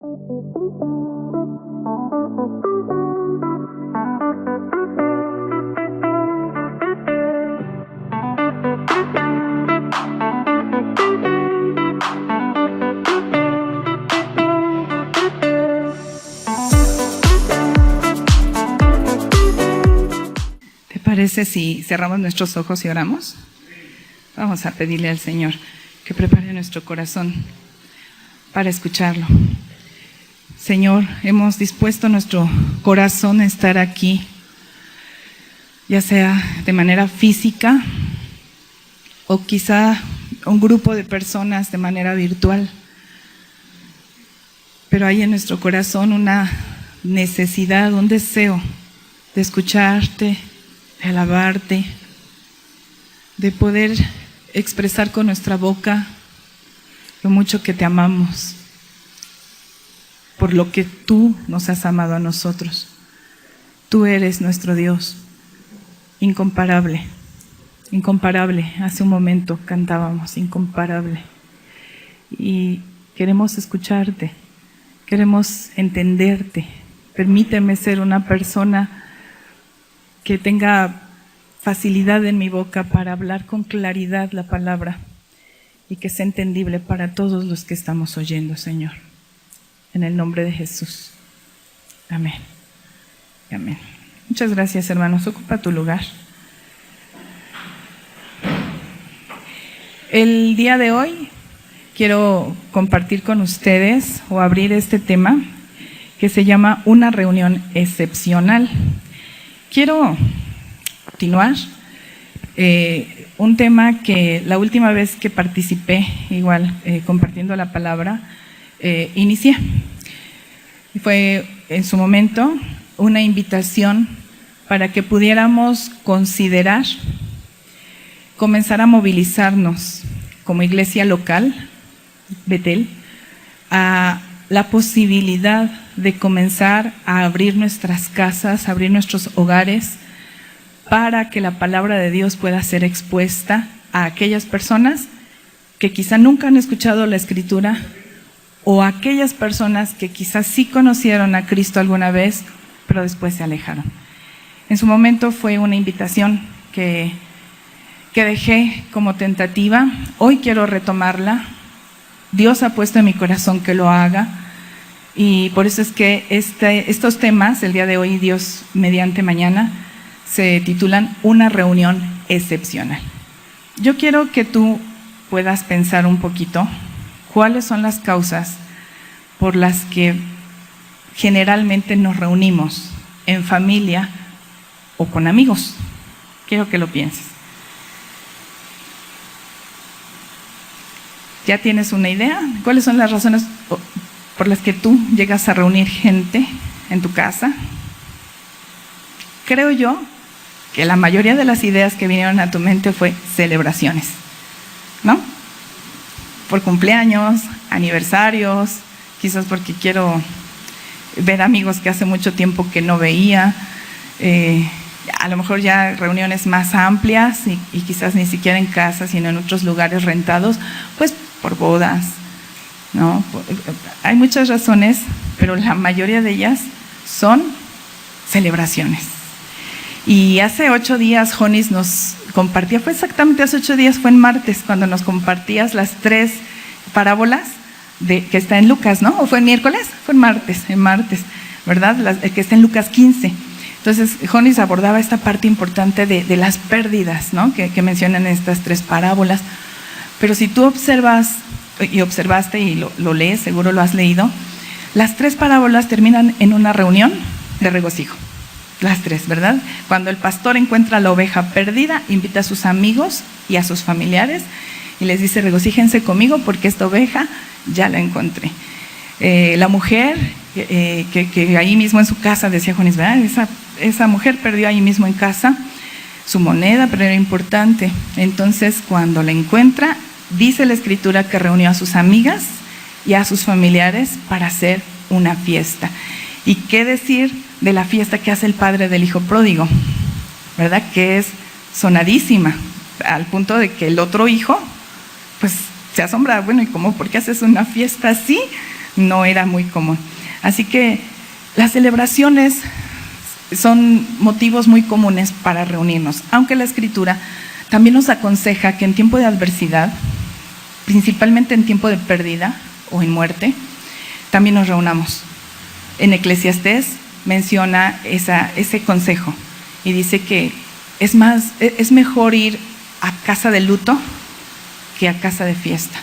¿Te parece si cerramos nuestros ojos y oramos? Vamos a pedirle al Señor que prepare nuestro corazón para escucharlo. Señor, hemos dispuesto nuestro corazón a estar aquí, ya sea de manera física o quizá un grupo de personas de manera virtual. Pero hay en nuestro corazón una necesidad, un deseo de escucharte, de alabarte, de poder expresar con nuestra boca lo mucho que te amamos, por lo que tú nos has amado a nosotros. Tú eres nuestro Dios, incomparable, incomparable. Hace un momento cantábamos, incomparable. Y queremos escucharte, queremos entenderte. Permíteme ser una persona que tenga facilidad en mi boca para hablar con claridad la palabra y que sea entendible para todos los que estamos oyendo, Señor. En el nombre de Jesús. Amén. Amén. Muchas gracias, hermanos. Ocupa tu lugar. El día de hoy quiero compartir con ustedes o abrir este tema que se llama una reunión excepcional. Quiero continuar un tema que la última vez que participé, igual compartiendo la palabra, inicié. Fue en su momento una invitación para que pudiéramos considerar, comenzar a movilizarnos como iglesia local, Betel, a la posibilidad de comenzar a abrir nuestras casas, abrir nuestros hogares, para que la palabra de Dios pueda ser expuesta a aquellas personas que quizá nunca han escuchado la Escritura, o a aquellas personas que quizás sí conocieron a Cristo alguna vez, pero después se alejaron. En su momento fue una invitación que dejé como tentativa. Hoy quiero retomarla. Dios ha puesto en mi corazón que lo haga, y por eso es que estos temas, el día de hoy, Dios mediante mañana, se titulan Una reunión excepcional. Yo quiero que tú puedas pensar un poquito cuáles son las causas por las que generalmente nos reunimos en familia o con amigos. Quiero que lo pienses. ¿Ya tienes una idea? ¿Cuáles son las razones por las que tú llegas a reunir gente en tu casa? Creo yo que la mayoría de las ideas que vinieron a tu mente fue celebraciones, ¿no? Por cumpleaños, aniversarios, quizás porque quiero ver amigos que hace mucho tiempo que no veía, a lo mejor ya reuniones más amplias y quizás ni siquiera en casa, sino en otros lugares rentados, pues por bodas, ¿no? Hay muchas razones, pero la mayoría de ellas son celebraciones. Y hace 8 días Jonis nos compartía, fue exactamente hace 8 días, fue en martes, cuando nos compartías las 3 parábolas que está en Lucas, ¿no? ¿O fue en miércoles? Fue en martes, ¿verdad? Que está en Lucas 15. Entonces, Jonis abordaba esta parte importante de las pérdidas, ¿no? Que mencionan estas 3 parábolas. Pero si tú observas y observaste y lo lees, seguro lo has leído, las 3 parábolas terminan en una reunión de regocijo. Las 3, ¿verdad? Cuando el pastor encuentra la oveja perdida, invita a sus amigos y a sus familiares y les dice: regocíjense conmigo porque esta oveja ya la encontré. La mujer que ahí mismo en su casa, decía Jonis, ¿verdad? Esa mujer perdió ahí mismo en casa su moneda, pero era importante. Entonces, cuando la encuentra, dice la Escritura que reunió a sus amigas y a sus familiares para hacer una fiesta. ¿Y qué decir de la fiesta que hace el padre del hijo pródigo? ¿Verdad? Que es sonadísima, al punto de que el otro hijo, pues, se asombra. Bueno, ¿y cómo? ¿Por qué haces una fiesta así? no era muy común. Así que las celebraciones son motivos muy comunes para reunirnos, aunque la Escritura también nos aconseja que en tiempo de adversidad, principalmente en tiempo de pérdida o en muerte, también nos reunamos. En Eclesiastés menciona ese consejo y dice que es mejor ir a casa de luto que a casa de fiesta,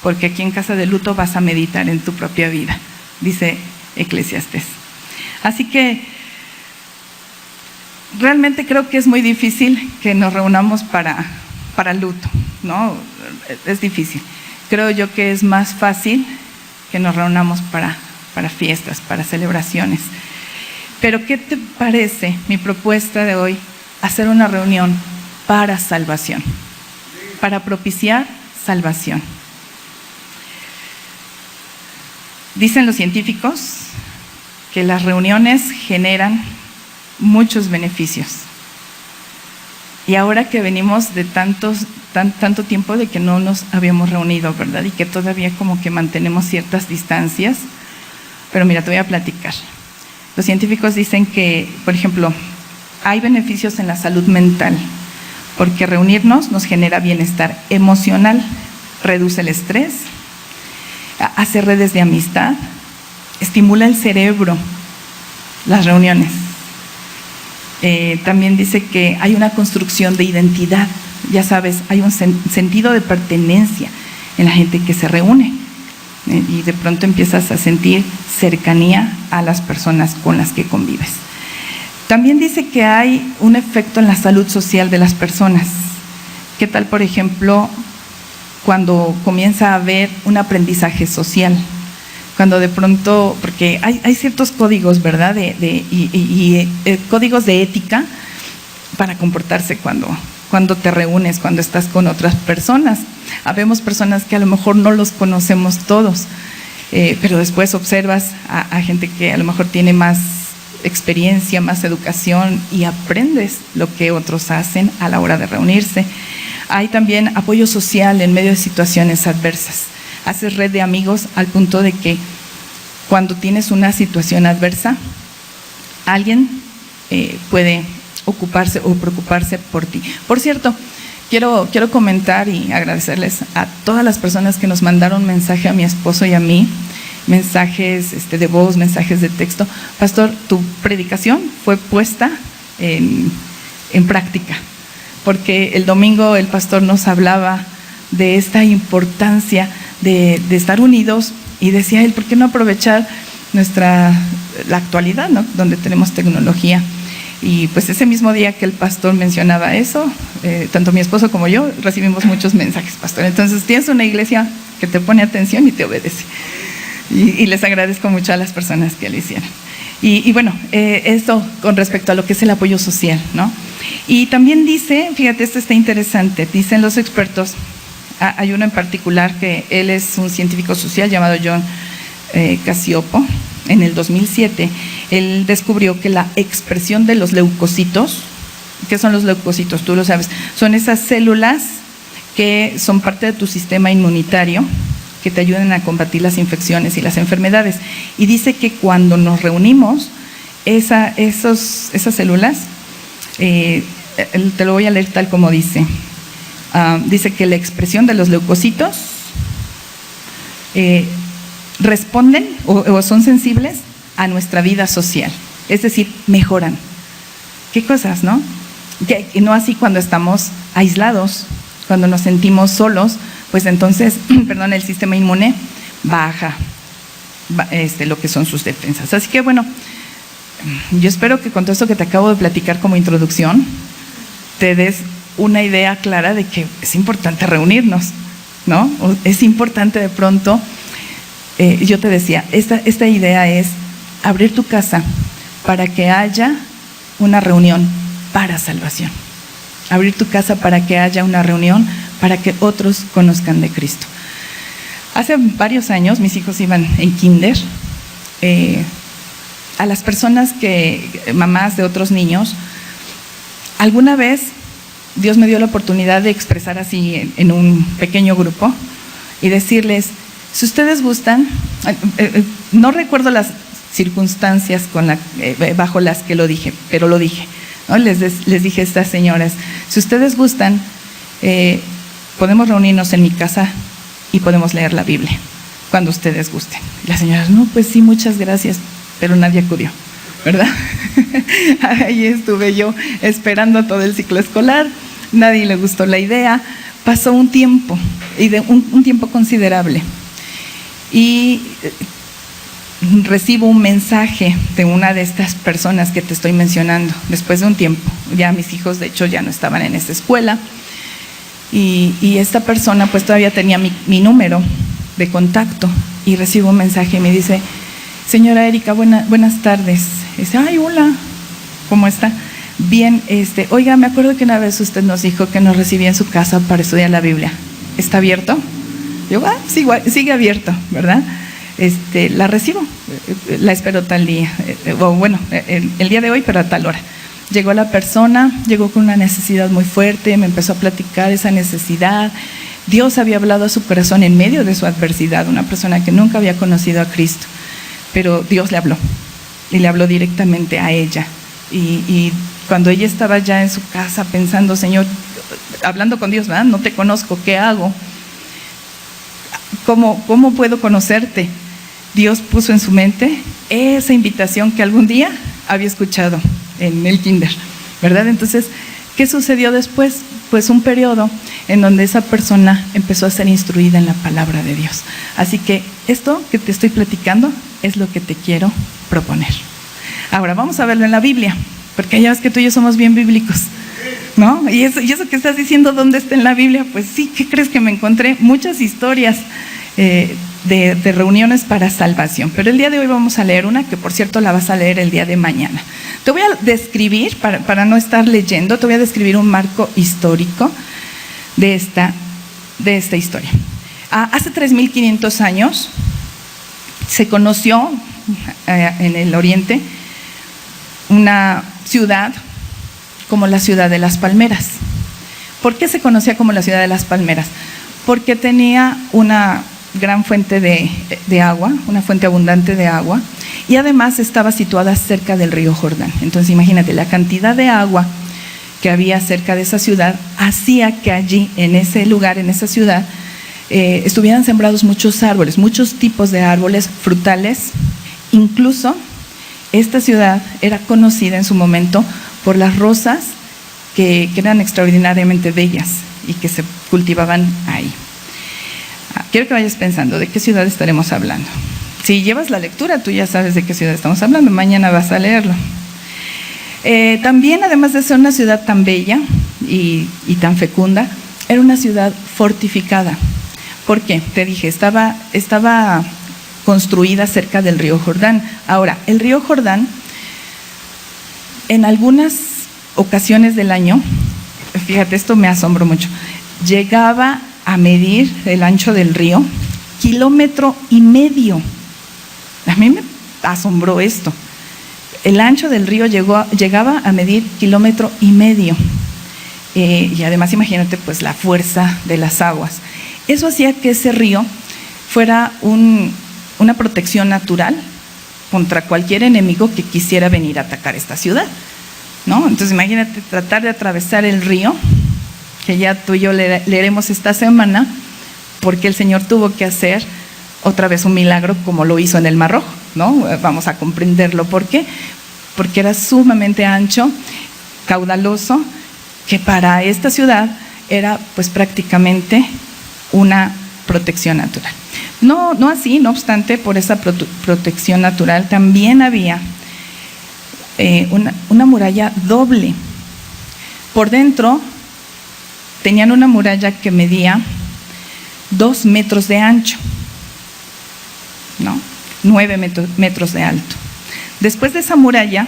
porque aquí en casa de luto vas a meditar en tu propia vida, dice Eclesiastés. Así que realmente creo que es muy difícil que nos reunamos para luto, ¿no? Es difícil. Creo yo que es más fácil que nos reunamos para fiestas, para celebraciones. Pero ¿qué te parece mi propuesta de hoy? Hacer una reunión para salvación, para propiciar salvación. Dicen los científicos que las reuniones generan muchos beneficios. Y ahora que venimos de tanto tiempo de que no nos habíamos reunido, ¿verdad? Y que todavía como que mantenemos ciertas distancias. Pero mira, te voy a platicar. Los científicos dicen que, por ejemplo, hay beneficios en la salud mental, porque reunirnos nos genera bienestar emocional, reduce el estrés, hace redes de amistad, estimula el cerebro, las reuniones. También dice que hay una construcción de identidad, ya sabes, hay un sentido de pertenencia en la gente que se reúne, y de pronto empiezas a sentir cercanía a las personas con las que convives. También dice que hay un efecto en la salud social de las personas. ¿Qué tal, por ejemplo, cuando comienza a haber un aprendizaje social? Cuando de pronto, porque hay ciertos códigos, ¿verdad? Códigos de ética para comportarse cuando te reúnes, cuando estás con otras personas. Habemos personas que a lo mejor no los conocemos todos, pero después observas a gente que a lo mejor tiene más experiencia, más educación, y aprendes lo que otros hacen a la hora de reunirse. Hay también apoyo social en medio de situaciones adversas. Haces red de amigos al punto de que cuando tienes una situación adversa, alguien puede ocuparse o preocuparse por ti. Por cierto, quiero comentar y agradecerles a todas las personas que nos mandaron mensaje a mi esposo y a mí, mensajes de voz, mensajes de texto. Pastor, tu predicación fue puesta en práctica, porque el domingo el pastor nos hablaba de esta importancia de estar unidos, y decía él, ¿por qué no aprovechar la actualidad, ¿no? Donde tenemos tecnología? Y pues ese mismo día que el pastor mencionaba eso, tanto mi esposo como yo recibimos muchos mensajes, pastor. Entonces tienes una iglesia que te pone atención y te obedece. Y les agradezco mucho a las personas que lo hicieron. Y bueno, esto con respecto a lo que es el apoyo social, ¿no? Y también dice, fíjate, esto está interesante, dicen los expertos, hay uno en particular que él es un científico social llamado John Cacioppo. En el 2007, él descubrió que la expresión de los leucocitos, ¿qué son los leucocitos? Tú lo sabes, son esas células que son parte de tu sistema inmunitario, que te ayudan a combatir las infecciones y las enfermedades. Y dice que cuando nos reunimos, esas células, te lo voy a leer tal como dice. Dice que la expresión de los leucocitos responden o son sensibles a nuestra vida social, es decir, mejoran. ¿Qué cosas, no? Que no así cuando estamos aislados, cuando nos sentimos solos, pues entonces, el sistema inmune baja lo que son sus defensas. Así que bueno, yo espero que con todo esto que te acabo de platicar como introducción, te des una idea clara de que es importante reunirnos, ¿no? Es importante de pronto, yo te decía, esta idea es abrir tu casa para que haya una reunión para salvación. Abrir tu casa para que haya una reunión para que otros conozcan de Cristo. Hace varios años mis hijos iban en kinder. A las personas mamás de otros niños, alguna vez Dios me dio la oportunidad de expresar así en un pequeño grupo y decirles, Si ustedes gustan, no recuerdo las circunstancias bajo las que lo dije, pero lo dije, ¿no? Les dije a estas señoras, si ustedes gustan, podemos reunirnos en mi casa y podemos leer la Biblia, cuando ustedes gusten. Y las señoras, no, pues sí, muchas gracias, pero nadie acudió, ¿verdad? Ahí estuve yo esperando todo el ciclo escolar, nadie le gustó la idea, pasó un tiempo, y de un tiempo considerable, y recibo un mensaje de una de estas personas que te estoy mencionando, después de un tiempo, ya mis hijos de hecho ya no estaban en esta escuela, y esta persona pues todavía tenía mi número de contacto, y recibo un mensaje y me dice, señora Erika, buenas tardes. Y dice, ay, hola, ¿cómo está? Bien, oiga, me acuerdo que una vez usted nos dijo que nos recibía en su casa para estudiar la Biblia. ¿Está abierto? Yo, sigue abierto, ¿verdad? La recibo, la espero tal día, el día de hoy, pero a tal hora. Llegó la persona, llegó con una necesidad muy fuerte, me empezó a platicar esa necesidad. Dios había hablado a su corazón en medio de su adversidad, una persona que nunca había conocido a Cristo, pero Dios le habló, y le habló directamente a ella. Y cuando ella estaba ya en su casa pensando, Señor, hablando con Dios, ¿verdad? No te conozco, ¿qué hago? ¿Cómo puedo conocerte? Dios puso en su mente esa invitación que algún día había escuchado en el kinder, ¿verdad? Entonces, ¿qué sucedió después? Pues un periodo en donde esa persona empezó a ser instruida en la palabra de Dios. Así que esto que te estoy platicando es lo que te quiero proponer. Ahora vamos a verlo en la Biblia, porque ya ves que tú y yo somos bien bíblicos, ¿no? Y eso que estás diciendo, ¿dónde está en la Biblia? Pues sí, ¿qué crees? Que me encontré muchas historias de reuniones para salvación, pero el día de hoy vamos a leer una que por cierto la vas a leer el día de mañana. Te voy a describir, para no estar leyendo, te voy a describir un marco histórico de esta historia. Hace 3.500 años se conoció en el Oriente una ciudad como la ciudad de las palmeras. ¿Por qué se conocía como la ciudad de las palmeras? Porque tenía una gran fuente de agua, una fuente abundante de agua, y además estaba situada cerca del río Jordán. Entonces imagínate, la cantidad de agua que había cerca de esa ciudad hacía que allí, en ese lugar, en esa ciudad, estuvieran sembrados muchos árboles, muchos tipos de árboles frutales. Incluso esta ciudad era conocida en su momento por las rosas que eran extraordinariamente bellas y que se cultivaban ahí. Quiero que vayas pensando de qué ciudad estaremos hablando. Si llevas la lectura, tú ya sabes de qué ciudad estamos hablando, mañana vas a leerlo. También, además de ser una ciudad tan bella y tan fecunda, era una ciudad fortificada. ¿Por qué? Te dije, estaba construida cerca del río Jordán. Ahora, el río Jordán, en algunas ocasiones del año, fíjate, esto me asombró mucho, llegaba a medir el ancho del río 1,5 kilómetros. A mí me asombró esto. El ancho del río llegaba a medir 1,5 kilómetros. Y además imagínate pues la fuerza de las aguas. Eso hacía que ese río fuera una protección natural contra cualquier enemigo que quisiera venir a atacar esta ciudad, ¿no? Entonces imagínate tratar de atravesar el río, que ya tú y yo leeremos esta semana, porque el Señor tuvo que hacer otra vez un milagro como lo hizo en el Mar Rojo, ¿no? Vamos a comprenderlo. ¿Por qué? Porque era sumamente ancho, caudaloso, que para esta ciudad era pues prácticamente una protección natural. No así, no obstante, por esa protección natural también había una muralla doble. Por dentro tenían una muralla que medía 2 metros de ancho, ¿no? 9 metros de alto. Después de esa muralla,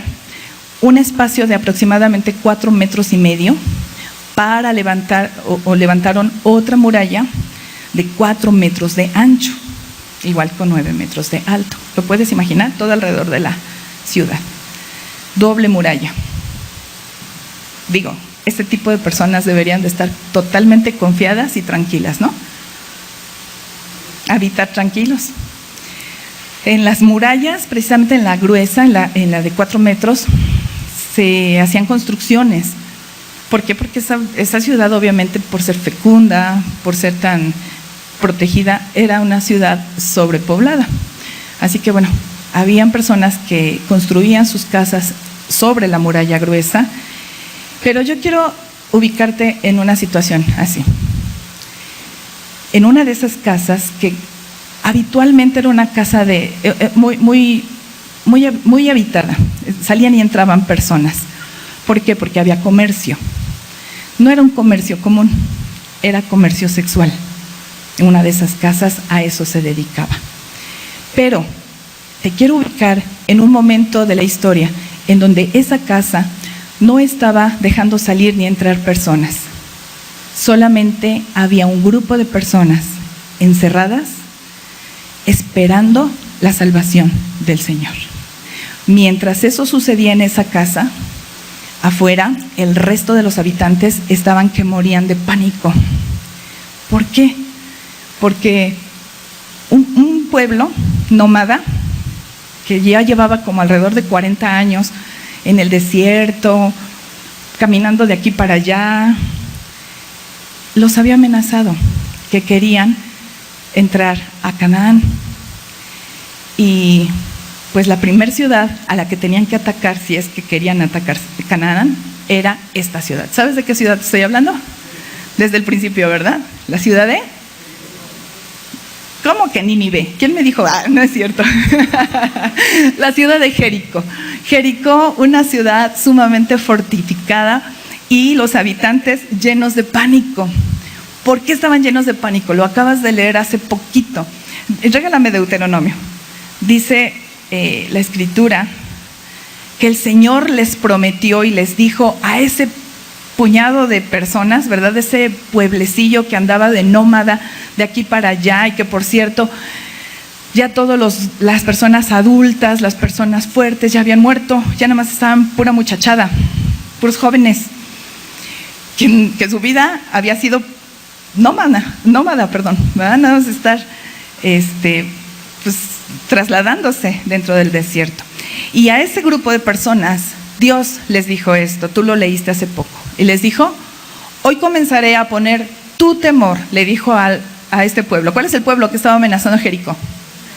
un espacio de aproximadamente 4,5 metros para levantar, o levantaron otra muralla de 4 metros de ancho, igual con 9 metros de alto. ¿Lo puedes imaginar? Todo alrededor de la ciudad. Doble muralla. Digo, este tipo de personas deberían de estar totalmente confiadas y tranquilas, ¿no? habitar tranquilos. En las murallas, precisamente en la gruesa, en la de 4 metros, se hacían construcciones. ¿Por qué? Porque esa ciudad, obviamente, por ser fecunda, por ser tan protegida, era una ciudad sobrepoblada. Así que bueno, habían personas que construían sus casas sobre la muralla gruesa, pero yo quiero ubicarte en una situación así. En una de esas casas que habitualmente era una casa muy habitada, salían y entraban personas. ¿Por qué? Porque había comercio. No era un comercio común, era comercio sexual. En una de esas casas a eso se dedicaba. Pero te quiero ubicar en un momento de la historia en donde esa casa no estaba dejando salir ni entrar personas. Solamente había un grupo de personas encerradas esperando la salvación del Señor. Mientras eso sucedía en esa casa, afuera el resto de los habitantes estaban que morían de pánico. ¿Por qué? Porque un pueblo nómada que ya llevaba como alrededor de 40 años en el desierto, caminando de aquí para allá, los había amenazado, que querían entrar a Canaán. Y pues la primera ciudad a la que tenían que atacar, si es que querían atacar Canaán, era esta ciudad. ¿Sabes de qué ciudad estoy hablando? Desde el principio, ¿verdad? La ciudad de... ¿Cómo que Nínive? ¿Quién me dijo? Ah, no es cierto. La ciudad de Jericó. Jericó, una ciudad sumamente fortificada y los habitantes llenos de pánico. ¿Por qué estaban llenos de pánico? Lo acabas de leer hace poquito. Regálame Deuteronomio. Dice la Escritura que el Señor les prometió y les dijo a ese puñado de personas, ¿verdad? Ese pueblecillo que andaba de nómada de aquí para allá y que, por cierto, ya todas las personas adultas, las personas fuertes ya habían muerto, ya nada más estaban pura muchachada, puros jóvenes, que su vida había sido nómada, ¿verdad? Nada más estar pues, trasladándose dentro del desierto. Y a ese grupo de personas Dios les dijo esto, tú lo leíste hace poco, y les dijo: hoy comenzaré a poner tu temor, le dijo a este pueblo. ¿Cuál es el pueblo que estaba amenazando Jericó?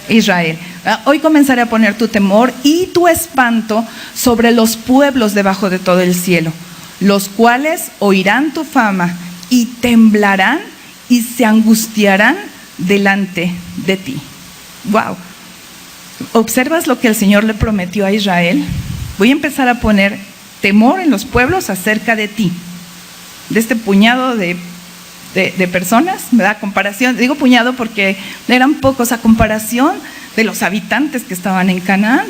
Israel. Hoy comenzaré a poner tu temor y tu espanto sobre los pueblos debajo de todo el cielo, los cuales oirán tu fama y temblarán y se angustiarán delante de ti. Wow. ¿Observas lo que el Señor le prometió a Israel? Voy a empezar a poner temor en los pueblos acerca de ti, de este puñado de personas, ¿verdad? Comparación, digo puñado porque eran pocos a comparación de los habitantes que estaban en Canaán.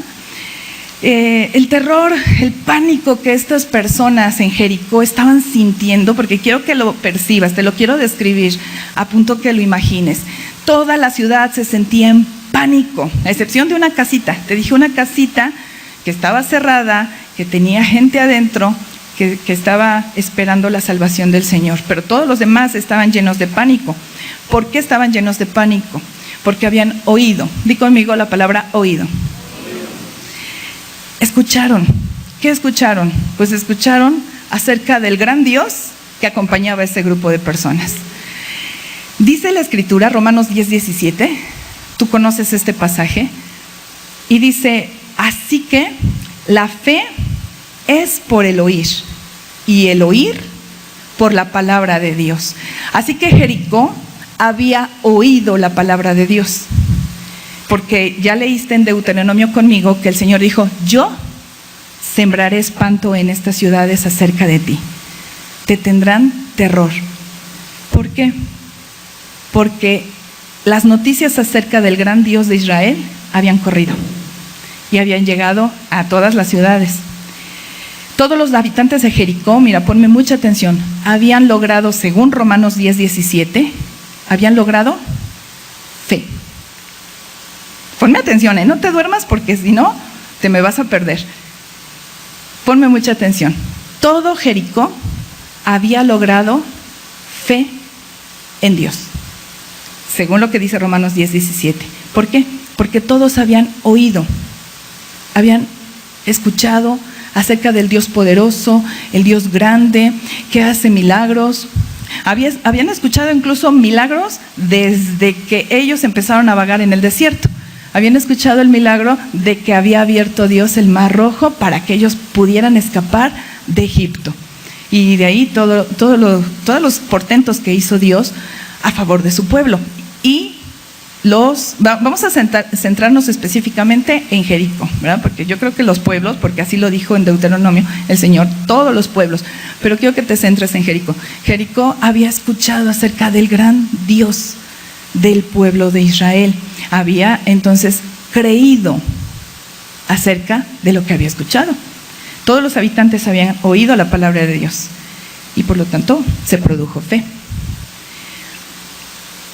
El terror, el pánico que estas personas en Jericó estaban sintiendo, porque quiero que lo percibas, te lo quiero describir, a punto que lo imagines. Toda la ciudad se sentía en pánico, a excepción de una casita. Te dije una casita que estaba cerrada, que tenía gente adentro, que estaba esperando la salvación del Señor, pero todos los demás estaban llenos de pánico. ¿Por qué estaban llenos de pánico? Porque habían oído. Di conmigo la palabra oído. Escucharon. ¿Qué escucharon? Pues escucharon acerca del gran Dios que acompañaba a ese grupo de personas. Dice la Escritura, Romanos 10:17, tú conoces este pasaje, y dice: así que la fe es por el oír, y el oír por la palabra de Dios. Así que Jericó había oído la palabra de Dios, porque ya leíste en Deuteronomio conmigo que el Señor dijo: yo sembraré espanto en estas ciudades acerca de ti, te tendrán terror. ¿Por qué? Porque las noticias acerca del gran Dios de Israel habían corrido y habían llegado a todas las ciudades. Todos los habitantes de Jericó, mira, ponme mucha atención, habían logrado, según Romanos 10:17, habían logrado fe. Ponme atención, no te duermas porque si no, te me vas a perder. Ponme mucha atención. Todo Jericó había logrado fe en Dios. según lo que dice Romanos 10:17. ¿Por qué? Porque todos habían oído, habían escuchado acerca del Dios poderoso, el Dios grande, que hace milagros. Habían escuchado incluso milagros desde que ellos empezaron a vagar en el desierto. Habían escuchado el milagro de que había abierto Dios el Mar Rojo para que ellos pudieran escapar de Egipto. Y de ahí todos los portentos que hizo Dios a favor de su pueblo. Y vamos a centrarnos específicamente en Jericó, ¿verdad? Porque yo creo que los pueblos, porque así lo dijo en Deuteronomio el Señor, todos los pueblos, pero quiero que te centres en Jericó. Jericó había escuchado acerca del gran Dios del pueblo de Israel. Había entonces creído acerca de lo que había escuchado. Todos los habitantes habían oído la palabra de Dios y por lo tanto se produjo fe.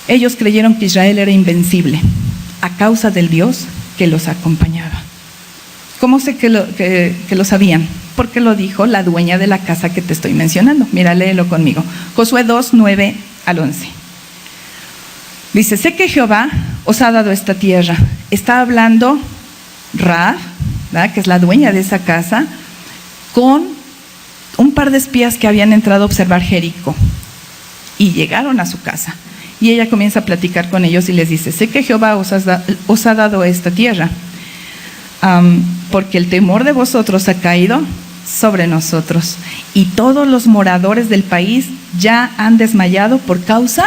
Ellos creyeron que Israel era invencible a causa del Dios que los acompañaba. ¿Cómo sé que lo sabían? Porque lo dijo la dueña de la casa que te estoy mencionando. Mira, léelo conmigo. Josué 2, 9 al 11. Dice, sé que Jehová os ha dado esta tierra. Está hablando Rahab, ¿verdad?, que es la dueña de esa casa, con un par de espías que habían entrado a observar Jericó y llegaron a su casa. Y ella comienza a platicar con ellos y les dice, sé que Jehová os ha dado esta tierra, porque el temor de vosotros ha caído sobre nosotros, y todos los moradores del país ya han desmayado por causa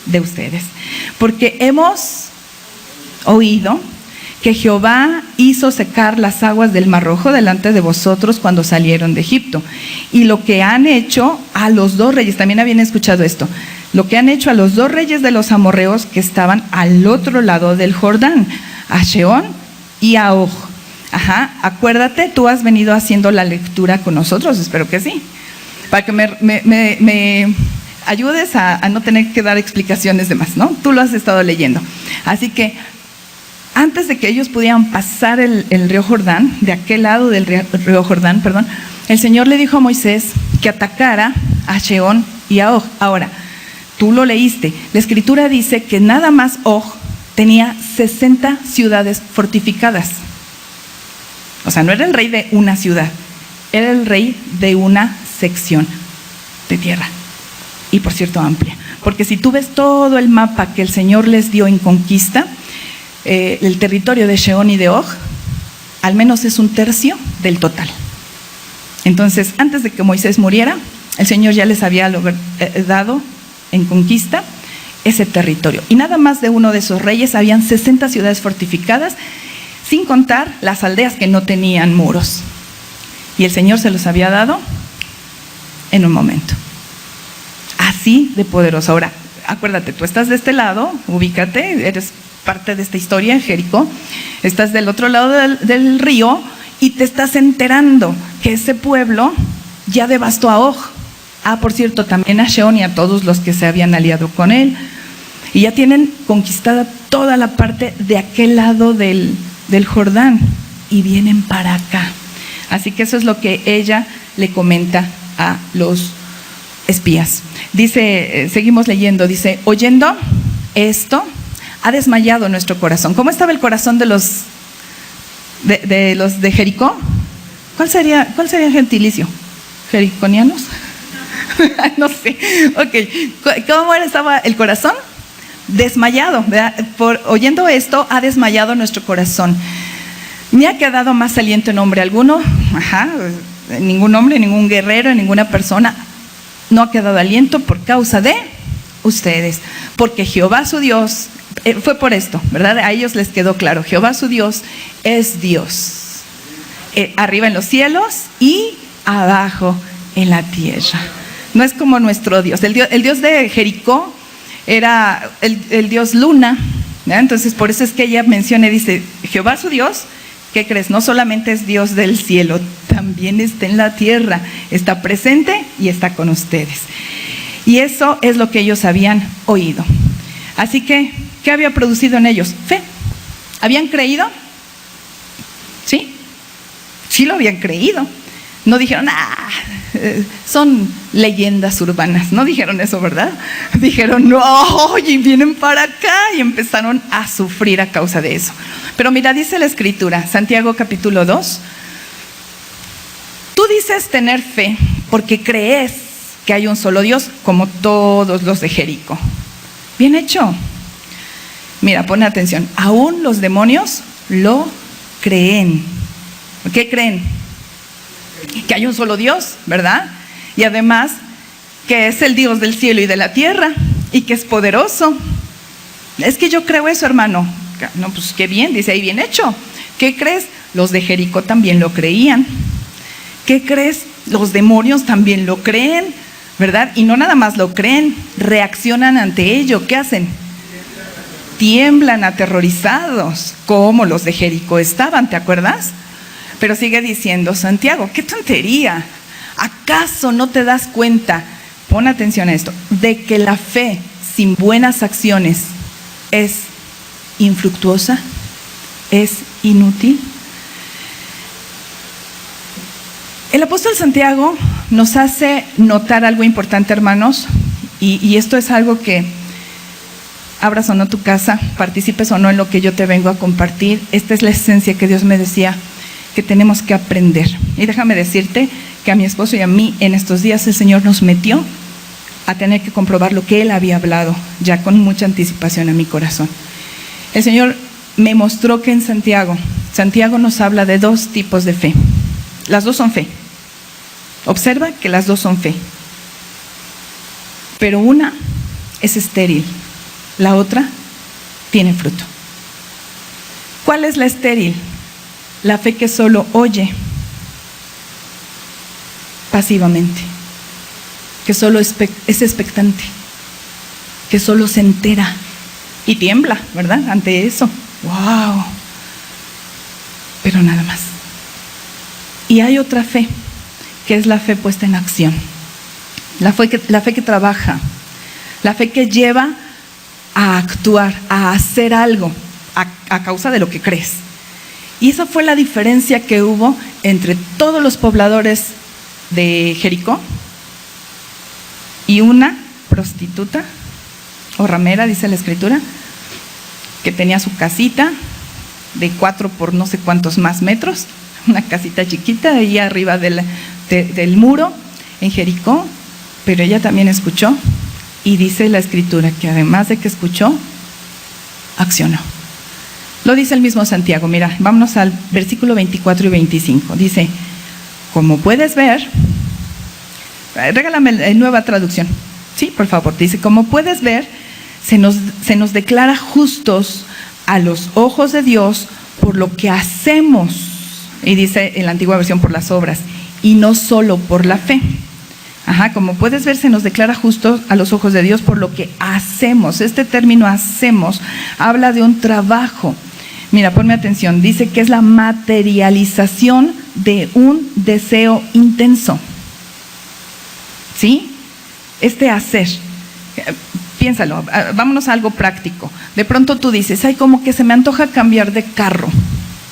de ustedes, porque hemos oído que Jehová hizo secar las aguas del Mar Rojo delante de vosotros cuando salieron de Egipto, y lo que han hecho a los dos reyes, también habían escuchado esto, lo que han hecho a los dos reyes de los amorreos que estaban al otro lado del Jordán, a Sehón y a Og. Acuérdate, tú has venido haciendo la lectura con nosotros, espero que sí, para que me ayudes a no tener que dar explicaciones de más, ¿no? Tú lo has estado leyendo. Así que antes de que ellos pudieran pasar el río Jordán, de aquel lado del río Jordán, el Señor le dijo a Moisés que atacara a Sehón y a Og. Ahora, tú lo leíste, la escritura dice que nada más Og tenía 60 ciudades fortificadas. O sea, no era el rey de una ciudad, era el rey de una sección de tierra. Y por cierto, amplia. Porque si tú ves todo el mapa que el Señor les dio en conquista, el territorio de Sehón y de Og, al menos es 1/3 del total. Entonces, antes de que Moisés muriera, el Señor ya les había dado en conquista ese territorio. Y nada más de uno de esos reyes habían 60 ciudades fortificadas, sin contar las aldeas que no tenían muros. Y el Señor se los había dado en un momento. Así de poderoso. Ahora, acuérdate, tú estás de este lado, ubícate, eres parte de esta historia en Jericó, estás del otro lado del río y te estás enterando que ese pueblo ya devastó a Og. Por cierto, también a Sehón y a todos los que se habían aliado con él. Y ya tienen conquistada toda la parte de aquel lado del Jordán y vienen para acá. Así que eso es lo que ella le comenta a los espías. Dice, seguimos leyendo, dice, oyendo esto, ha desmayado nuestro corazón. ¿Cómo estaba el corazón de los de Jericó? ¿Cuál sería el gentilicio? ¿Jericonianos? No sé. Ok. ¿Cómo estaba el corazón? Desmayado, ¿verdad? Oyendo esto, ha desmayado nuestro corazón. ¿Me ha quedado más aliento en hombre alguno? Ningún hombre, ningún guerrero, ninguna persona no ha quedado aliento por causa de ustedes. Porque Jehová su Dios, fue por esto, ¿verdad? A ellos les quedó claro, Jehová su Dios es Dios. Arriba en los cielos y abajo en la tierra. No es como nuestro Dios. El Dios de Jericó era el Dios Luna, ¿verdad? Entonces por eso es que ella menciona y dice, Jehová su Dios, ¿qué crees? No solamente es Dios del cielo, también está en la tierra, está presente y está con ustedes. Y eso es lo que ellos habían oído. Así que, ¿qué había producido en ellos? Fe. ¿Habían creído? Sí, sí lo habían creído. No dijeron, son leyendas urbanas. No dijeron eso, ¿verdad? Dijeron, no, oye, vienen para acá, y empezaron a sufrir a causa de eso. Pero mira, dice la Escritura, Santiago capítulo 2, tú dices tener fe porque crees que hay un solo Dios, como todos los de Jericó. Bien hecho. Mira, pon atención, aún los demonios lo creen. ¿Qué creen? Que hay un solo Dios, ¿verdad? Y además que es el Dios del cielo y de la tierra y que es poderoso. Es que yo creo eso, hermano. No, pues qué bien, dice ahí, bien hecho. ¿Qué crees? Los de Jericó también lo creían. ¿Qué crees? Los demonios también lo creen, ¿verdad? Y no nada más lo creen, reaccionan ante ello. ¿Qué hacen? Tiemblan aterrorizados, como los de Jericó estaban, ¿te acuerdas? Pero sigue diciendo Santiago, ¡qué tontería! ¿Acaso no te das cuenta, pon atención a esto, de que la fe sin buenas acciones es infructuosa, es inútil? El apóstol Santiago nos hace notar algo importante, hermanos, y esto es algo que abras o no tu casa, participes o no en lo que yo te vengo a compartir. Esta es la esencia que Dios me decía que tenemos que aprender. Y déjame decirte que a mi esposo y a mí en estos días el Señor nos metió a tener que comprobar lo que Él había hablado ya con mucha anticipación a mi corazón. El Señor me mostró que en Santiago nos habla de dos tipos de fe. Las dos son fe. Observa que las dos son fe. Pero una es estéril, la otra tiene fruto. ¿Cuál es la estéril? La fe que solo oye pasivamente, que solo es expectante, que solo se entera y tiembla, ¿verdad? Ante eso. ¡Wow! Pero nada más. Y hay otra fe, que es la fe puesta en acción. La fe que trabaja, la fe que lleva a actuar, a hacer algo a causa de lo que crees. Y esa fue la diferencia que hubo entre todos los pobladores de Jericó y una prostituta o ramera, dice la Escritura, que tenía su casita de 4 por no sé cuántos más metros, una casita chiquita ahí arriba del muro en Jericó, pero ella también escuchó, y dice la Escritura que además de que escuchó, accionó. Lo dice el mismo Santiago. Mira, vámonos al versículo 24 y 25. Dice, como puedes ver, regálame la nueva traducción, sí, por favor. Dice, como puedes ver, se nos declara justos a los ojos de Dios por lo que hacemos, y dice en la antigua versión por las obras, y no solo por la fe. Como puedes ver, se nos declara justos a los ojos de Dios por lo que hacemos. Este término hacemos habla de un trabajo. Mira, ponme atención, dice que es la materialización de un deseo intenso. ¿Sí? Este hacer. Piénsalo, vámonos a algo práctico. De pronto tú dices, ay, como que se me antoja cambiar de carro.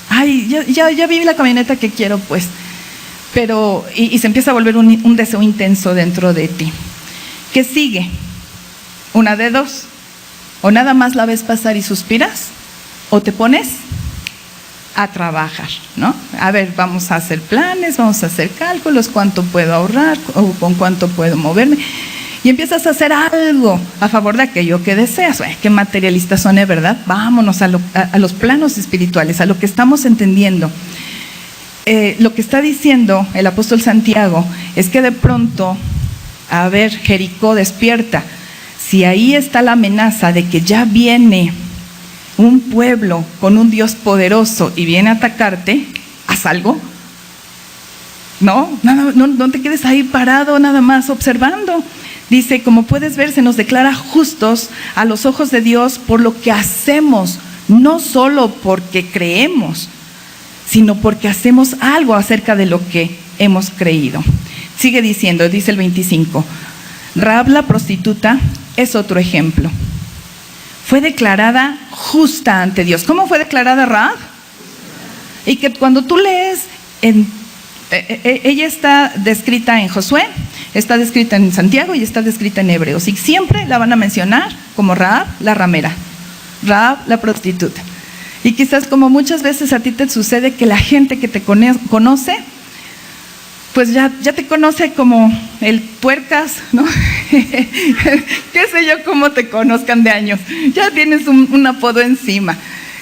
Ay, ya vi la camioneta que quiero, pues. Pero, y se empieza a volver un deseo intenso dentro de ti. ¿Qué sigue? Una de dos. O nada más la ves pasar y suspiras, o te pones a trabajar, ¿no? A ver, vamos a hacer planes, vamos a hacer cálculos, cuánto puedo ahorrar, o con cuánto puedo moverme. Y empiezas a hacer algo a favor de aquello que deseas. Qué materialistas son, ¿verdad? Vámonos a los planos espirituales, a lo que estamos entendiendo. Lo que está diciendo el apóstol Santiago es que de pronto, a ver, Jericó, despierta. Si ahí está la amenaza de que ya viene un pueblo con un Dios poderoso y viene a atacarte, haz algo. No te quedes ahí parado nada más observando. Dice, como puedes ver, se nos declara justos a los ojos de Dios por lo que hacemos, no solo porque creemos, sino porque hacemos algo acerca de lo que hemos creído. Sigue diciendo, dice el 25, Rahab la prostituta es otro ejemplo. Fue declarada justa ante Dios. ¿Cómo fue declarada Rahab? Y que cuando tú lees, ella está descrita en Josué, Está descrita en Santiago y está descrita en Hebreos. Y siempre la van a mencionar como Rahab, la ramera. Rahab, la prostituta. Y quizás como muchas veces a ti te sucede que la gente que te conoce, pues ya te conoce como el puercas, ¿no? Qué sé yo cómo te conozcan de años. Ya tienes un apodo encima.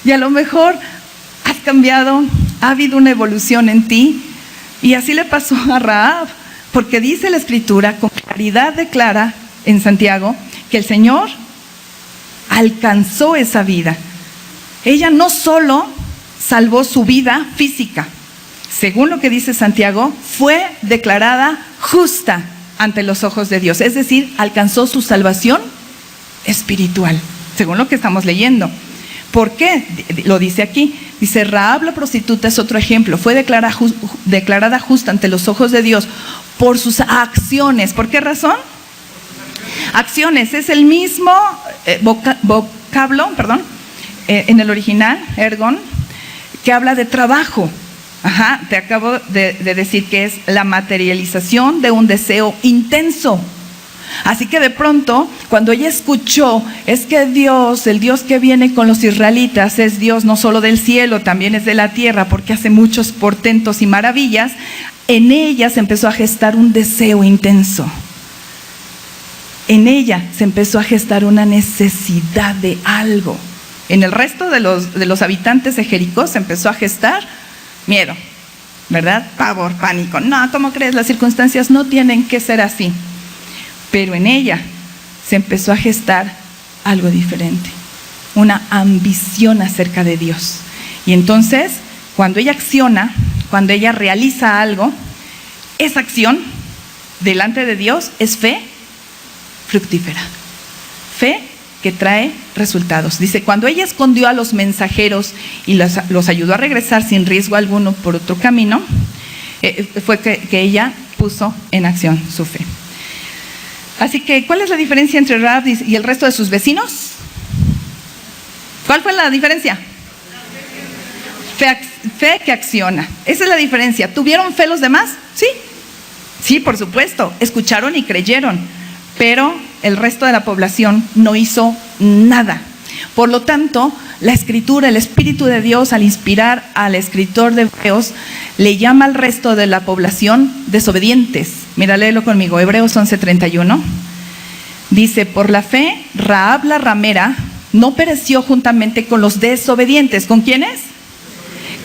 Y a lo mejor has cambiado, ha habido una evolución en ti. Y así le pasó a Rahab, porque dice la Escritura, con claridad declara en Santiago, que el Señor alcanzó esa vida. Ella no solo salvó su vida física, según lo que dice Santiago, fue declarada justa ante los ojos de Dios. Es decir, alcanzó su salvación espiritual, según lo que estamos leyendo. ¿Por qué? Lo dice aquí. Dice, Rahab la prostituta es otro ejemplo. Fue declarada justa ante los ojos de Dios por sus acciones. ¿Por qué razón? Acciones. Es el mismo vocablo, en el original, ergon, que habla de trabajo. Te acabo de decir que es la materialización de un deseo intenso. Así que de pronto, cuando ella escuchó, es que Dios, el Dios que viene con los israelitas, es Dios no solo del cielo, también es de la tierra, porque hace muchos portentos y maravillas, en ella se empezó a gestar un deseo intenso. En ella se empezó a gestar una necesidad de algo. En el resto de los habitantes de Jericó se empezó a gestar miedo, ¿verdad? Pavor, pánico. No, ¿cómo crees? Las circunstancias no tienen que ser así. Pero en ella se empezó a gestar algo diferente, una ambición acerca de Dios. Y entonces, cuando ella acciona, cuando ella realiza algo, esa acción delante de Dios es fe fructífera, fe que trae resultados. Dice, cuando ella escondió a los mensajeros y los ayudó a regresar sin riesgo alguno por otro camino, fue que ella puso en acción su fe. Así que, ¿cuál es la diferencia entre Rahab y el resto de sus vecinos? ¿Cuál fue la diferencia? Fe que acciona. Esa es la diferencia. ¿Tuvieron fe los demás? Sí. Sí, por supuesto. Escucharon y creyeron. Pero el resto de la población no hizo nada. Por lo tanto, la Escritura, el Espíritu de Dios, al inspirar al escritor de Hebreos, le llama al resto de la población desobedientes. Mira, léelo conmigo, Hebreos 11:31. Dice, por la fe, Rahab la ramera no pereció juntamente con los desobedientes. ¿Con quiénes?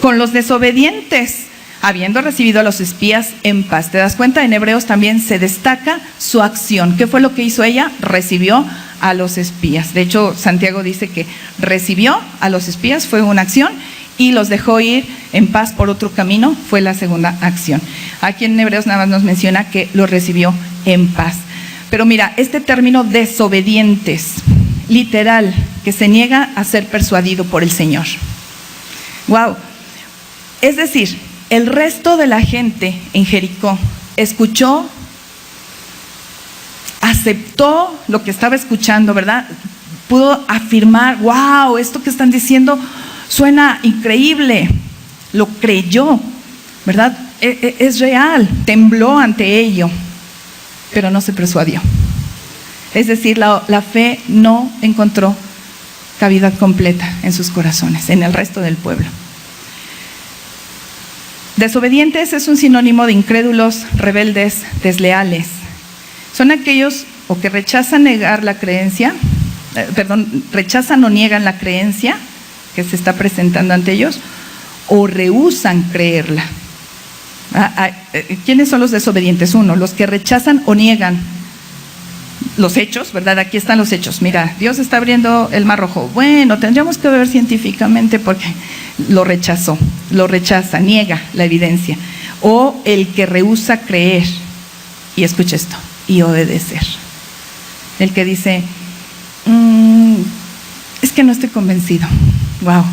Con los desobedientes, habiendo recibido a los espías en paz. ¿Te das cuenta? En Hebreos también se destaca su acción. ¿Qué fue lo que hizo ella? Recibió a los espías. De hecho, Santiago dice que recibió a los espías, fue una acción, y los dejó ir en paz por otro camino, fue la segunda acción. Aquí en Hebreos nada más nos menciona que los recibió en paz. Pero mira, este término desobedientes, literal, que se niega a ser persuadido por el Señor. Wow. Es decir, el resto de la gente en Jericó escuchó, aceptó lo que estaba escuchando, ¿verdad? Pudo afirmar, wow, esto que están diciendo suena increíble. Lo creyó, ¿verdad? Es real, tembló ante ello, pero no se persuadió. Es decir, la fe no encontró cavidad completa en sus corazones, en el resto del pueblo. Desobedientes es un sinónimo de incrédulos, rebeldes, desleales. Son aquellos o que rechazan negar la creencia, rechazan o niegan la creencia que se está presentando ante ellos, o rehúsan creerla. ¿Quiénes son los desobedientes? Uno, los que rechazan o niegan los hechos, ¿verdad? Aquí están los hechos. Mira, Dios está abriendo el Mar Rojo. Bueno, tendríamos que ver científicamente porque lo rechaza, niega la evidencia. O el que rehúsa creer, y escucha esto, y obedecer. El que dice, es que no estoy convencido. Wow.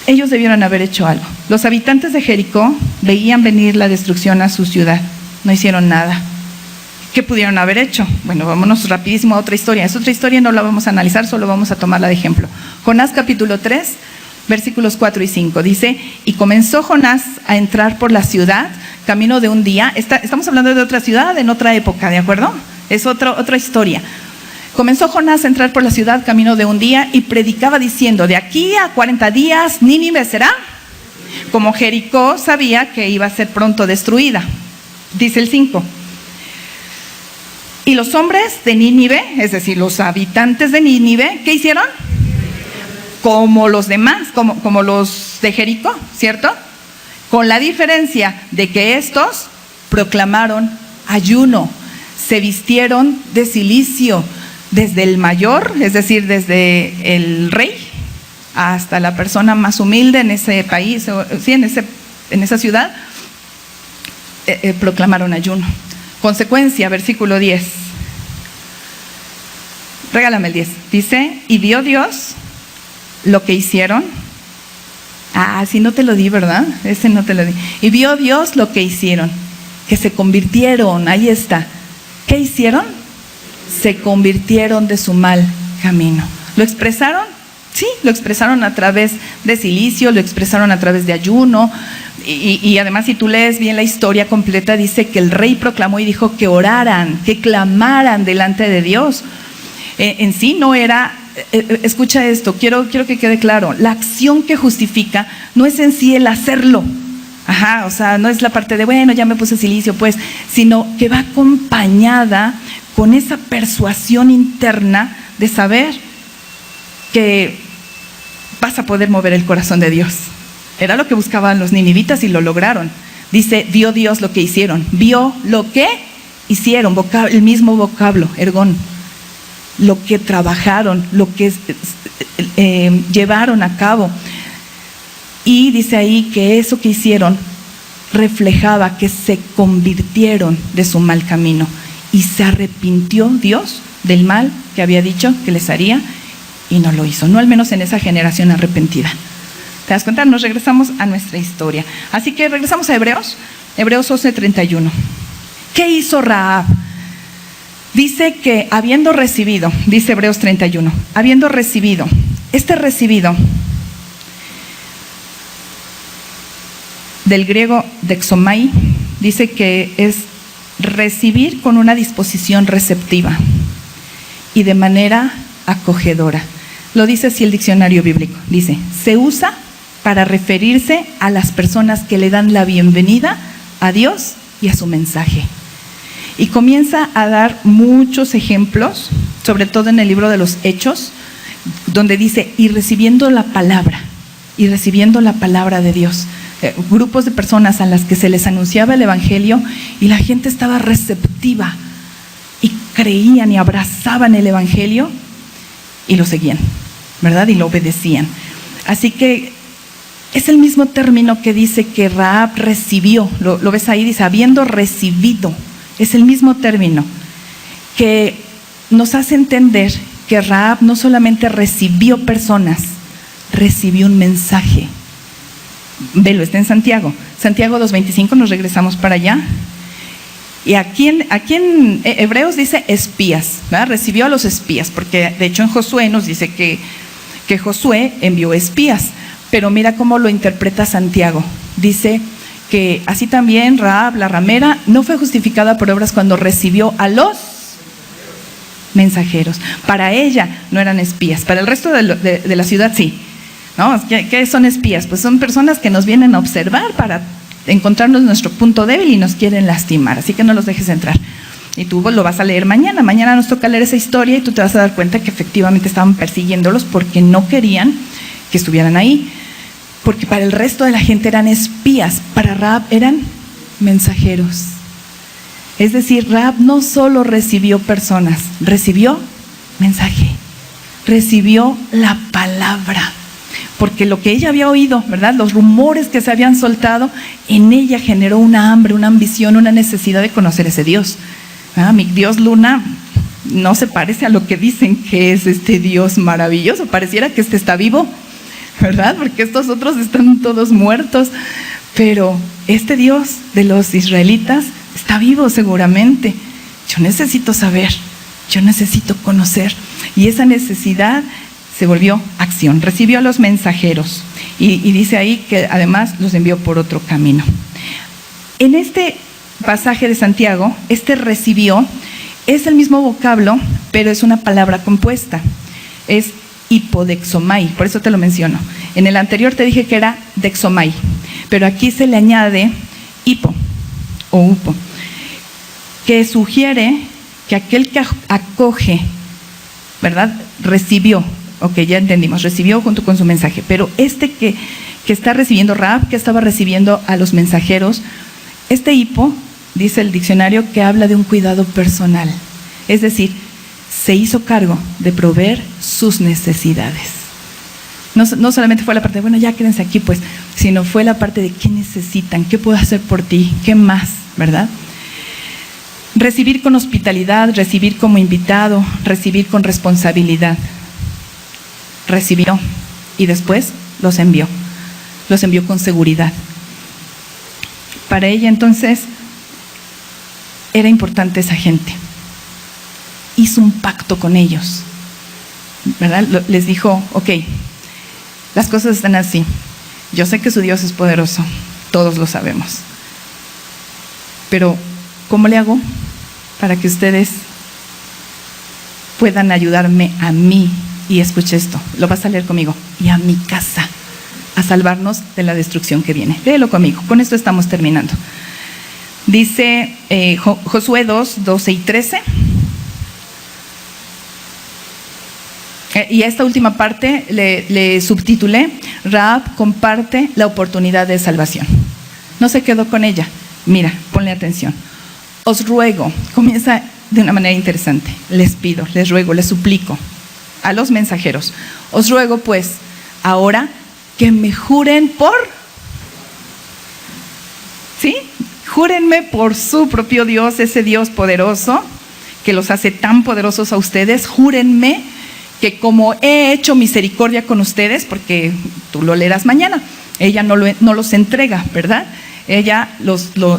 Ellos debieron haber hecho algo. Los habitantes de Jericó veían venir la destrucción a su ciudad. No hicieron nada. ¿Qué pudieron haber hecho? Bueno, vámonos rapidísimo a otra historia. Es otra historia, no la vamos a analizar, solo vamos a tomarla de ejemplo. Jonás capítulo 3, versículos 4 y 5. Dice, y comenzó Jonás a entrar por la ciudad camino de un día. Estamos hablando de otra ciudad, en otra época, ¿de acuerdo? Es otra historia. Comenzó Jonás a entrar por la ciudad camino de un día y predicaba diciendo: de aquí a 40 días Nínive será como Jericó. Sabía que iba a ser pronto destruida. Dice el 5. Y los hombres de Nínive, es decir, los habitantes de Nínive, ¿qué hicieron? Como los demás, como los de Jericó, ¿cierto? Con la diferencia de que estos proclamaron ayuno, se vistieron de cilicio, desde el mayor, es decir, desde el rey, hasta la persona más humilde en ese país, sí, en esa ciudad, proclamaron ayuno. Consecuencia, versículo 10. Regálame el 10. Dice: y vio Dios lo que hicieron. Si no te lo di, ¿verdad? Ese no te lo di. Y vio Dios lo que hicieron, que se convirtieron, ahí está. ¿Qué hicieron? Se convirtieron de su mal camino. ¿Lo expresaron? Sí, lo expresaron a través de cilicio, lo expresaron a través de ayuno. Y además, si tú lees bien la historia completa, dice que el rey proclamó y dijo que oraran, que clamaran delante de Dios. En sí no era, escucha esto, quiero que quede claro, la acción que justifica no es en sí el hacerlo. O sea, no es la parte de, bueno, ya me puse cilicio, pues, sino que va acompañada con esa persuasión interna de saber que vas a poder mover el corazón de Dios. Era lo que buscaban los ninivitas y lo lograron. Dice: vio Dios lo que hicieron. Vio lo que hicieron, el mismo vocablo, ergón. Lo que trabajaron, lo que llevaron a cabo. Y dice ahí que eso que hicieron reflejaba que se convirtieron de su mal camino. Y se arrepintió Dios del mal que había dicho que les haría y no lo hizo, no al menos en esa generación arrepentida. ¿Te das cuenta? Nos regresamos a nuestra historia. Así que regresamos a Hebreos 11:31. ¿Qué hizo Rahab? Dice que habiendo recibido, dice Hebreos 31, habiendo recibido, recibido, del griego dexomai, dice que es recibir con una disposición receptiva y de manera acogedora. Lo dice así el diccionario bíblico. Dice: se usa para referirse a las personas que le dan la bienvenida a Dios y a su mensaje. Y comienza a dar muchos ejemplos, sobre todo en el libro de los Hechos, donde dice: y recibiendo la palabra de Dios. Grupos de personas a las que se les anunciaba el evangelio y la gente estaba receptiva y creían y abrazaban el evangelio y lo seguían, ¿verdad? Y lo obedecían. Así que es el mismo término que dice que Rahab recibió. Lo ves ahí, dice habiendo recibido. Es el mismo término que nos hace entender que Rahab no solamente recibió personas, recibió un mensaje. Velo, está en Santiago 2:25, nos regresamos para allá. Y aquí en Hebreos dice espías, ¿verdad? Recibió a los espías, porque de hecho en Josué nos dice que Josué envió espías, pero mira cómo lo interpreta Santiago. Dice que así también Rahab, la ramera, no fue justificada por obras cuando recibió a los mensajeros. Para ella no eran espías, para el resto de la ciudad sí. ¿No? ¿Qué son espías? Pues son personas que nos vienen a observar para encontrarnos nuestro punto débil y nos quieren lastimar, así que no los dejes entrar. Y tú lo vas a leer mañana nos toca leer esa historia y tú te vas a dar cuenta que efectivamente estaban persiguiéndolos porque no querían que estuvieran ahí, porque para el resto de la gente eran espías, para Rahab eran mensajeros. Es decir, Rahab no solo recibió personas, recibió mensaje, recibió la palabra. Porque lo que ella había oído, ¿verdad? Los rumores que se habían soltado, en ella generó una hambre, una ambición, una necesidad de conocer ese Dios. Mi Dios Luna no se parece a lo que dicen que es este Dios maravilloso. Pareciera que está vivo, ¿verdad? Porque estos otros están todos muertos. Pero este Dios de los israelitas está vivo seguramente. Yo necesito saber, yo necesito conocer. Y esa necesidad se volvió acción. Recibió a los mensajeros y dice ahí que además los envió por otro camino. En este pasaje de Santiago, recibió es el mismo vocablo, pero es una palabra compuesta. Es hipodexomai, por eso te lo menciono. En el anterior te dije que era dexomai, pero aquí se le añade hipo o upo, que sugiere que aquel que acoge, ¿verdad? Recibió, ok, ya entendimos, recibió junto con su mensaje, pero que está recibiendo, Rahab, que estaba recibiendo a los mensajeros, hipo, dice el diccionario, que habla de un cuidado personal, es decir, se hizo cargo de proveer sus necesidades. No solamente fue la parte de, bueno, ya quédense aquí pues, sino fue la parte de qué necesitan, qué puedo hacer por ti, qué más, ¿verdad? Recibir con hospitalidad, recibir como invitado, recibir con responsabilidad. Recibió y después los envió con seguridad. Para ella entonces era importante esa gente. Hizo un pacto con ellos, ¿verdad? Les dijo, ok, las cosas están así. Yo sé que su Dios es poderoso, todos lo sabemos. Pero, ¿cómo le hago para que ustedes puedan ayudarme a mí? Y escuche esto, lo vas a leer conmigo. Y a mi casa, a salvarnos de la destrucción que viene. Léelo conmigo, con esto estamos terminando. Dice Josué 2, 12 y 13. Y esta última parte le subtitulé, Rahab comparte la oportunidad de salvación. No se quedó con ella. Mira, ponle atención. Os ruego, comienza de una manera interesante. Les pido, les ruego, les suplico a los mensajeros. Os ruego pues, ahora que me juren por... ¿Sí? Júrenme por su propio Dios, ese Dios poderoso, que los hace tan poderosos a ustedes. Júrenme que como he hecho misericordia con ustedes, porque tú lo leerás mañana, ella no los entrega, ¿verdad? Ella,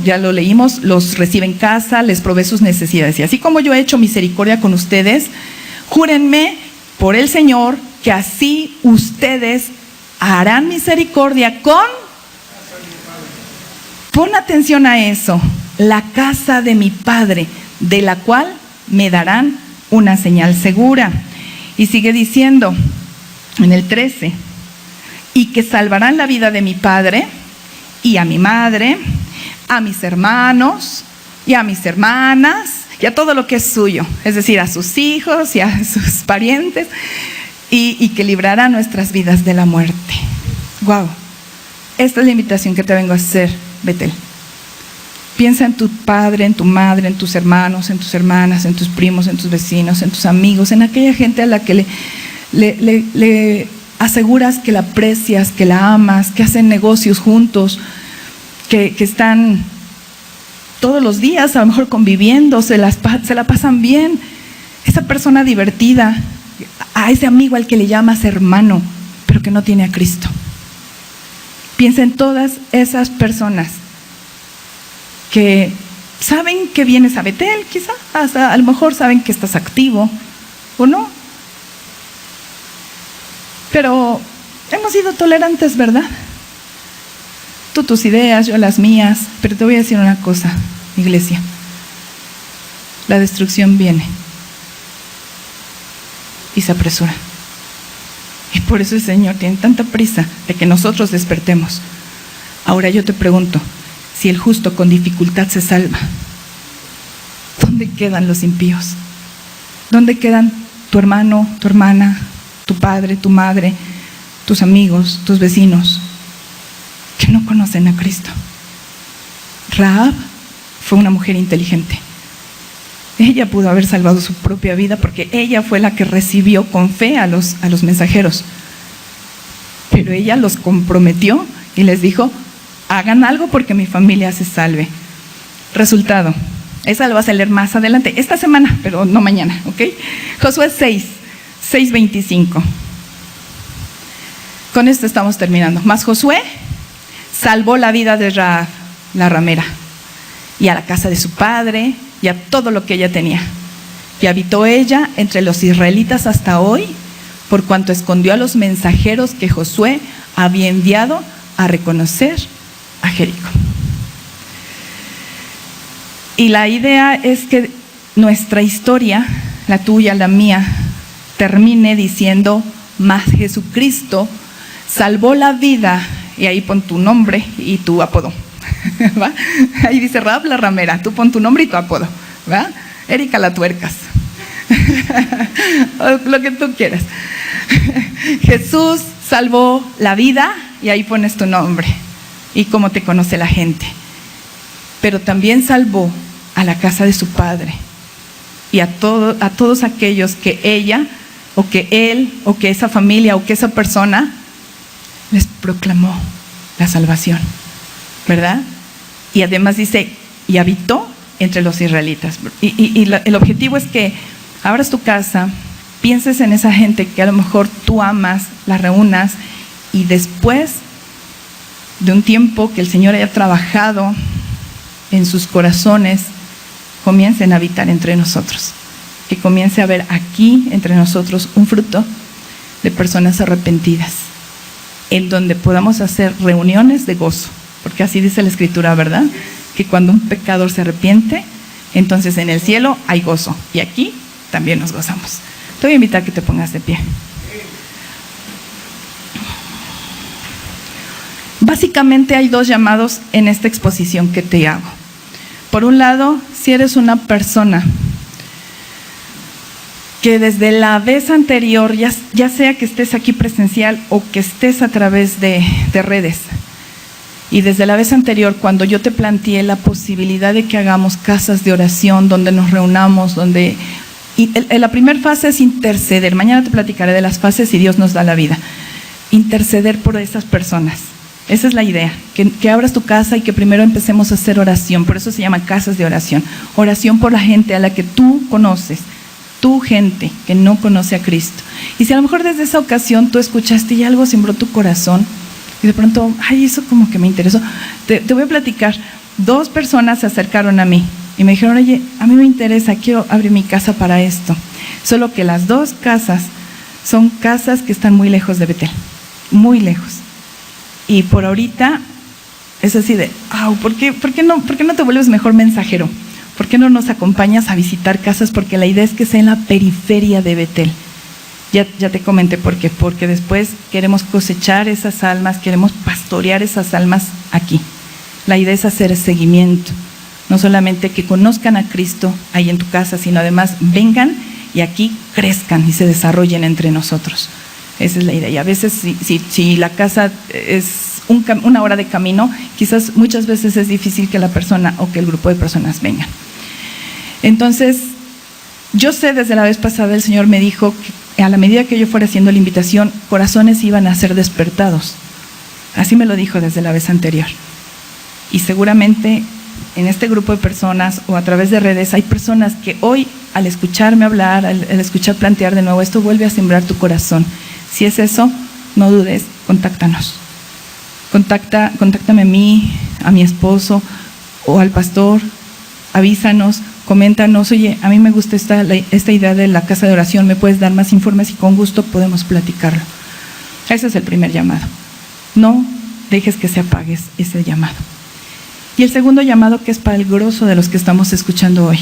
ya lo leímos, los recibe en casa, les provee sus necesidades. Y así como yo he hecho misericordia con ustedes, júrenme por el Señor que así ustedes harán misericordia con... Pon atención a eso, la casa de mi Padre, de la cual me darán una señal segura. Y sigue diciendo en el 13, y que salvarán la vida de mi padre y a mi madre, a mis hermanos y a mis hermanas y a todo lo que es suyo, es decir, a sus hijos y a sus parientes, y que librará nuestras vidas de la muerte. Wow, esta es la invitación que te vengo a hacer, Betel. Piensa en tu padre, en tu madre, en tus hermanos, en tus hermanas, en tus primos, en tus vecinos, en tus amigos, en aquella gente a la que le aseguras que la aprecias, que la amas, que hacen negocios juntos, que están todos los días a lo mejor conviviendo, se la pasan bien. Esa persona divertida, a ese amigo al que le llamas hermano, pero que no tiene a Cristo. Piensa en todas esas personas que saben que vienes a Betel, quizá, hasta a lo mejor saben que estás activo o no. Pero hemos sido tolerantes, ¿verdad? Tú tus ideas, yo las mías, pero te voy a decir una cosa, iglesia. La destrucción viene y se apresura. Y por eso el Señor tiene tanta prisa de que nosotros despertemos. Ahora yo te pregunto, si el justo con dificultad se salva, ¿dónde quedan los impíos? ¿Dónde quedan tu hermano, tu hermana, tu padre, tu madre, tus amigos, tus vecinos, que no conocen a Cristo? Rahab fue una mujer inteligente. Ella pudo haber salvado su propia vida porque ella fue la que recibió con fe a los mensajeros. Pero ella los comprometió y les dijo, hagan algo porque mi familia se salve. Resultado, esa lo vas a leer más adelante, esta semana, pero no mañana, ¿ok? Josué 6:25. Con esto estamos terminando. Mas Josué salvó la vida de Rahab, la ramera, y a la casa de su padre, y a todo lo que ella tenía. Y habitó ella entre los israelitas hasta hoy, por cuanto escondió a los mensajeros que Josué había enviado a reconocer a Jericó. Y la idea es que nuestra historia, la tuya, la mía, termine diciendo, mas Jesucristo salvó la vida, y ahí pon tu nombre y tu apodo. ¿Va? Ahí dice Raab la ramera, tú pon tu nombre y tu apodo. ¿Va? Erika la tuercas. Lo que tú quieras. Jesús salvó la vida y ahí pones tu nombre y cómo te conoce la gente. Pero también salvó a la casa de su padre y a todos aquellos que ella o que él o que esa familia o que esa persona les proclamó la salvación, ¿verdad? Y además dice, y habitó entre los israelitas. El objetivo es que abras tu casa, pienses en esa gente que a lo mejor tú amas, la reúnas y después de un tiempo que el Señor haya trabajado en sus corazones, comiencen a habitar entre nosotros. Que comience a haber aquí entre nosotros un fruto de personas arrepentidas, en donde podamos hacer reuniones de gozo, porque así dice la Escritura, ¿verdad? Que cuando un pecador se arrepiente, entonces en el cielo hay gozo, y aquí también nos gozamos. Te voy a invitar a que te pongas de pie. Básicamente hay dos llamados en esta exposición que te hago. Por un lado, si eres una persona que desde la vez anterior, ya sea que estés aquí presencial o que estés a través de redes, y desde la vez anterior, cuando yo te planteé la posibilidad de que hagamos casas de oración, donde nos reunamos, la primera fase es interceder. Mañana te platicaré de las fases si Dios nos da la vida. Interceder por esas personas. Esa es la idea, que abras tu casa y que primero empecemos a hacer oración. Por eso se llaman casas de oración. Oración por la gente a la que tú conoces, tu gente que no conoce a Cristo. Y si a lo mejor desde esa ocasión tú escuchaste y algo sembró tu corazón, y de pronto, ay, eso como que me interesó. Te voy a platicar. 2 personas se acercaron a mí y me dijeron, oye, a mí me interesa, quiero abrir mi casa para esto. Solo que las 2 casas son casas que están muy lejos de Betel, muy lejos. Y por ahorita es así de, ¿por qué no te vuelves mejor mensajero? ¿Por qué no nos acompañas a visitar casas? Porque la idea es que sea en la periferia de Betel. Ya te comenté por qué. Porque después queremos cosechar esas almas, queremos pastorear esas almas aquí. La idea es hacer seguimiento. No solamente que conozcan a Cristo ahí en tu casa, sino además vengan y aquí crezcan y se desarrollen entre nosotros. Esa es la idea. Y a veces si la casa es una hora de camino, quizás muchas veces es difícil que la persona o que el grupo de personas vengan. Entonces, yo sé desde la vez pasada el Señor me dijo que a la medida que yo fuera haciendo la invitación, corazones iban a ser despertados. Así me lo dijo desde la vez anterior. Y seguramente en este grupo de personas o a través de redes hay personas que hoy al escucharme hablar, al escuchar plantear de nuevo, esto vuelve a sembrar tu corazón. Si es eso, no dudes, contáctanos. Contáctame a mí, a mi esposo o al pastor, avísanos, coméntanos, oye, a mí me gusta esta idea de la casa de oración, ¿me puedes dar más informes? Y con gusto podemos platicarlo. Ese es el primer llamado. No dejes que se apague ese llamado. Y el segundo llamado, que es para el grosso de los que estamos escuchando hoy.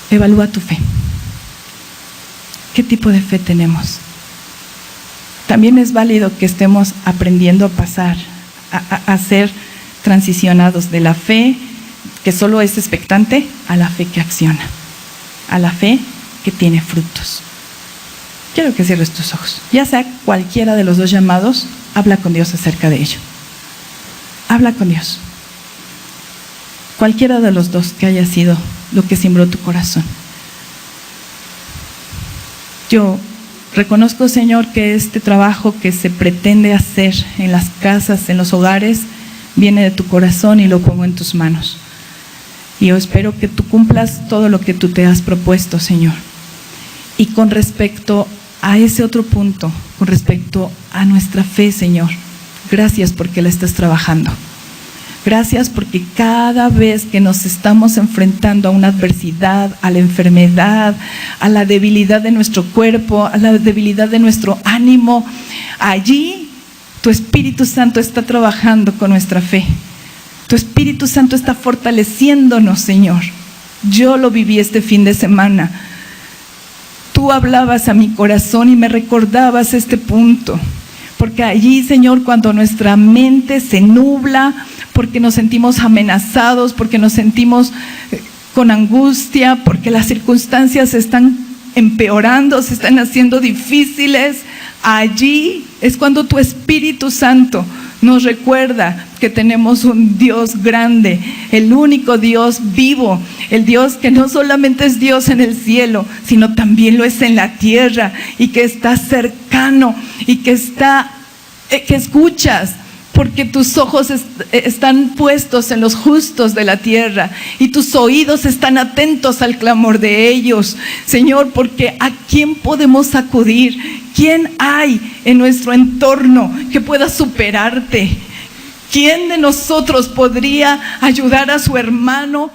Evalúa tu fe. ¿Qué tipo de fe tenemos? También es válido que estemos aprendiendo a pasar, a ser transicionados de la fe que solo es expectante a la fe que acciona, a la fe que tiene frutos. Quiero que cierres tus ojos. Ya sea cualquiera de los 2 llamados, habla con Dios acerca de ello. Habla con Dios. Cualquiera de los 2 que haya sido lo que sembró tu corazón. Yo reconozco, Señor, que este trabajo que se pretende hacer en las casas, en los hogares, viene de tu corazón y lo pongo en tus manos. Y yo espero que tú cumplas todo lo que tú te has propuesto, Señor. Y con respecto a ese otro punto, con respecto a nuestra fe, Señor, gracias porque la estás trabajando. Gracias porque cada vez que nos estamos enfrentando a una adversidad, a la enfermedad, a la debilidad de nuestro cuerpo, a la debilidad de nuestro ánimo, allí tu Espíritu Santo está trabajando con nuestra fe. Tu Espíritu Santo está fortaleciéndonos, Señor. Yo lo viví este fin de semana. Tú hablabas a mi corazón y me recordabas este punto. Porque allí, Señor, cuando nuestra mente se nubla, porque nos sentimos amenazados, porque nos sentimos con angustia, porque las circunstancias se están empeorando, se están haciendo difíciles, allí es cuando tu Espíritu Santo nos recuerda que tenemos un Dios grande, el único Dios vivo, el Dios que no solamente es Dios en el cielo, sino también lo es en la tierra, y que está cercano y que escuchas, porque tus ojos están puestos en los justos de la tierra y tus oídos están atentos al clamor de ellos, Señor, porque ¿a quién podemos acudir? ¿Quién hay en nuestro entorno que pueda superarte? ¿Quién de nosotros podría ayudar a su hermano?